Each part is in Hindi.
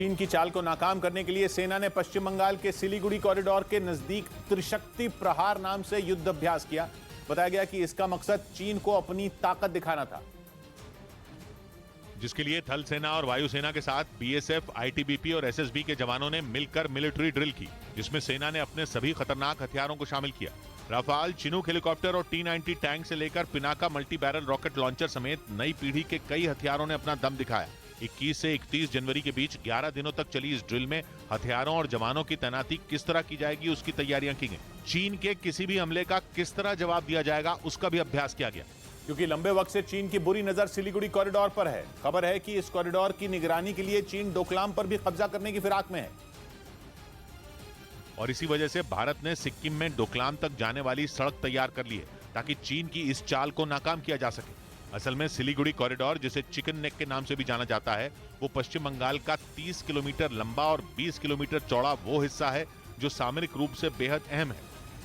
चीन की चाल को नाकाम करने के लिए सेना ने पश्चिम बंगाल के सिलीगुड़ी कॉरिडोर के नजदीक त्रिशक्ति प्रहार नाम से युद्ध अभ्यास किया। बताया गया कि इसका मकसद चीन को अपनी ताकत दिखाना था, जिसके लिए थल सेना और वायु सेना के साथ बीएसएफ, आईटीबीपी और एसएसबी के जवानों ने मिलकर मिलिट्री ड्रिल की, जिसमें सेना ने अपने सभी खतरनाक हथियारों को शामिल किया। राफाल, चिनूक हेलीकॉप्टर और T-90 टैंक से लेकर Pinaka multi barrel rocket launcher समेत नई पीढ़ी के कई हथियारों ने अपना दम दिखाया। 21 से 31 जनवरी के बीच 11 दिनों तक चली इस ड्रिल में हथियारों और जवानों की तैनाती किस तरह की जाएगी, उसकी तैयारियां की गई। चीन के किसी भी हमले का किस तरह जवाब दिया जाएगा, उसका भी अभ्यास किया गया। क्योंकि लंबे वक्त से चीन की बुरी नजर सिलीगुड़ी कॉरिडोर पर है। खबर है कि इस कॉरिडोर की निगरानी के लिए चीन डोकलाम पर भी कब्जा करने की फिराक में है और इसी वजह से भारत ने सिक्किम में डोकलाम तक जाने वाली सड़क तैयार कर ली है, ताकि चीन की इस चाल को नाकाम किया जा सके। असल में सिलीगुड़ी कॉरिडोर, जिसे चिकन नेक के नाम से भी जाना जाता है, वो पश्चिम बंगाल का 30 किलोमीटर लंबा और 20 किलोमीटर चौड़ा वो हिस्सा है जो सामरिक रूप से बेहद अहम है,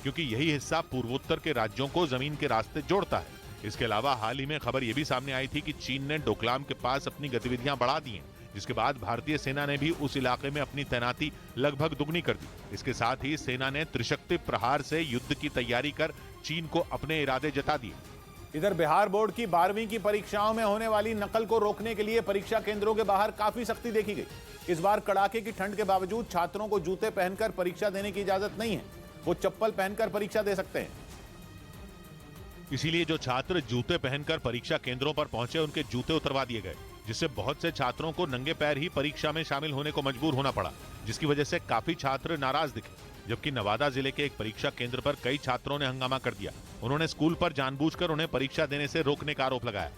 क्योंकि यही हिस्सा पूर्वोत्तर के राज्यों को जमीन के रास्ते जोड़ता है। इसके अलावा हाल ही में खबर यह भी सामने आई थी कि चीन ने डोकलाम के पास अपनी गतिविधियां बढ़ा दी हैं, जिसके बाद भारतीय सेना ने भी उस इलाके में अपनी तैनाती लगभग दुगनी कर दी। इसके साथ ही सेना ने त्रिशक्ति प्रहार से युद्ध की तैयारी कर चीन को अपने इरादे जता दिए। इधर बिहार बोर्ड की 12वीं की परीक्षाओं में होने वाली नकल को रोकने के लिए परीक्षा केंद्रों के बाहर काफी सख्ती देखी गई। इस बार कड़ाके की ठंड के बावजूद छात्रों को जूते पहनकर परीक्षा देने की इजाजत नहीं है, वो चप्पल पहनकर परीक्षा दे सकते हैं। इसीलिए जो छात्र जूते पहनकर परीक्षा केंद्रों पर पहुंचे, उनके जूते उतरवा दिए गए, जिससे बहुत से छात्रों को नंगे पैर ही परीक्षा में शामिल होने को मजबूर होना पड़ा, जिसकी वजह से काफी छात्र नाराज दिखे। जबकि नवादा जिले के एक परीक्षा केंद्र पर कई छात्रों ने हंगामा कर दिया। उन्होंने स्कूल पर जानबूझकर उन्हें परीक्षा देने से रोकने का आरोप लगाया।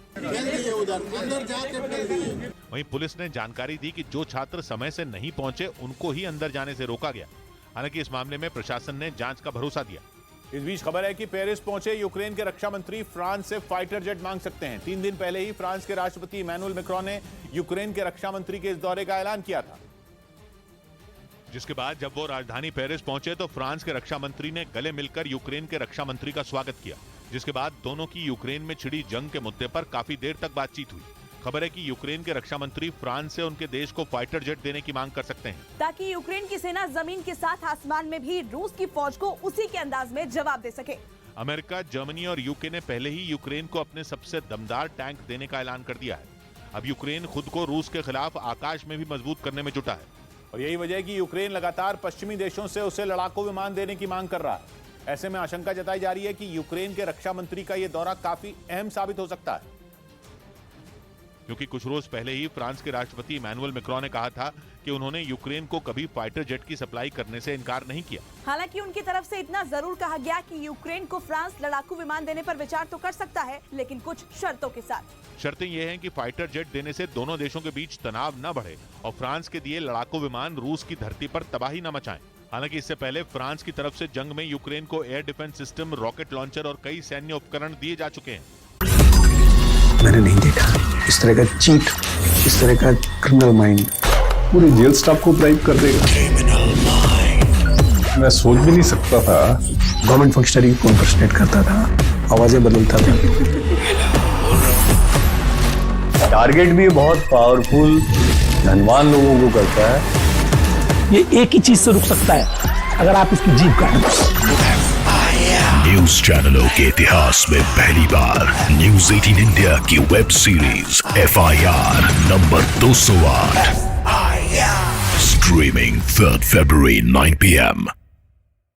वहीं पुलिस ने जानकारी दी कि जो छात्र समय से नहीं पहुंचे, उनको ही अंदर जाने से रोका गया। हालांकि इस मामले में प्रशासन ने जांच का भरोसा दिया। इस बीच खबर है कि पेरिस पहुंचे यूक्रेन के रक्षा मंत्री फ्रांस से फाइटर जेट मांग सकते हैं। 3 दिन पहले ही फ्रांस के राष्ट्रपति इमैनुअल मैक्रोन ने यूक्रेन के रक्षा मंत्री के इस दौरे का ऐलान किया था, जिसके बाद जब वो राजधानी पेरिस पहुंचे तो फ्रांस के रक्षा मंत्री ने गले मिलकर यूक्रेन के रक्षा मंत्री का स्वागत किया, जिसके बाद दोनों की यूक्रेन में छिड़ी जंग के मुद्दे पर काफी देर तक बातचीत हुई। खबर है कि यूक्रेन के रक्षा मंत्री फ्रांस से उनके देश को फाइटर जेट देने की मांग कर सकते हैं, ताकि यूक्रेन की सेना जमीन के साथ आसमान में भी रूस की फौज को उसी के अंदाज में जवाब दे सके। अमेरिका, जर्मनी और यूके ने पहले ही यूक्रेन को अपने सबसे दमदार टैंक देने का ऐलान कर दिया है। अब यूक्रेन खुद को रूस के खिलाफ आकाश में भी मजबूत करने में जुटा है और यही वजह है कि यूक्रेन लगातार पश्चिमी देशों से उसे लड़ाकू विमान देने की मांग कर रहा है। ऐसे में आशंका जताई जा रही है कि यूक्रेन के रक्षा मंत्री का यह दौरा काफी अहम साबित हो सकता है, क्योंकि कुछ रोज पहले ही फ्रांस के राष्ट्रपति इमैनुअल मैक्रोन ने कहा था कि उन्होंने यूक्रेन को कभी फाइटर जेट की सप्लाई करने से इनकार नहीं किया। हालांकि उनकी तरफ से इतना जरूर कहा गया कि यूक्रेन को फ्रांस लड़ाकू विमान देने पर विचार तो कर सकता है, लेकिन कुछ शर्तों के साथ। शर्तें ये हैं कि फाइटर जेट देने से दोनों देशों के बीच तनाव न बढ़े और फ्रांस के दिए लड़ाकू विमान रूस की धरती पर तबाही न मचाएं। हालांकि इससे पहले फ्रांस की तरफ से जंग में यूक्रेन को air defence system, rocket launcher और कई सैन्य उपकरण दिए जा चुके हैं। मैंने नहीं देखा इस तरह का चीट, इस तरह का क्रिमिनल माइंड पूरे जेल स्टाफ को ब्राइब कर देगा। मैं सोच भी नहीं सकता था गवर्नमेंट फंक्शनरी को इम्पर्सनेट करता था, आवाजें बदलता था। टारगेट भी बहुत पावरफुल, धनवान लोगों को करता है। ये एक ही चीज से रुक सकता है, अगर आप इसकी जीभ काटें। न्यूज चैनलों के इतिहास में पहली बार न्यूज 18 इंडिया की web series FIR number 208 streaming 3 फरवरी 9 PM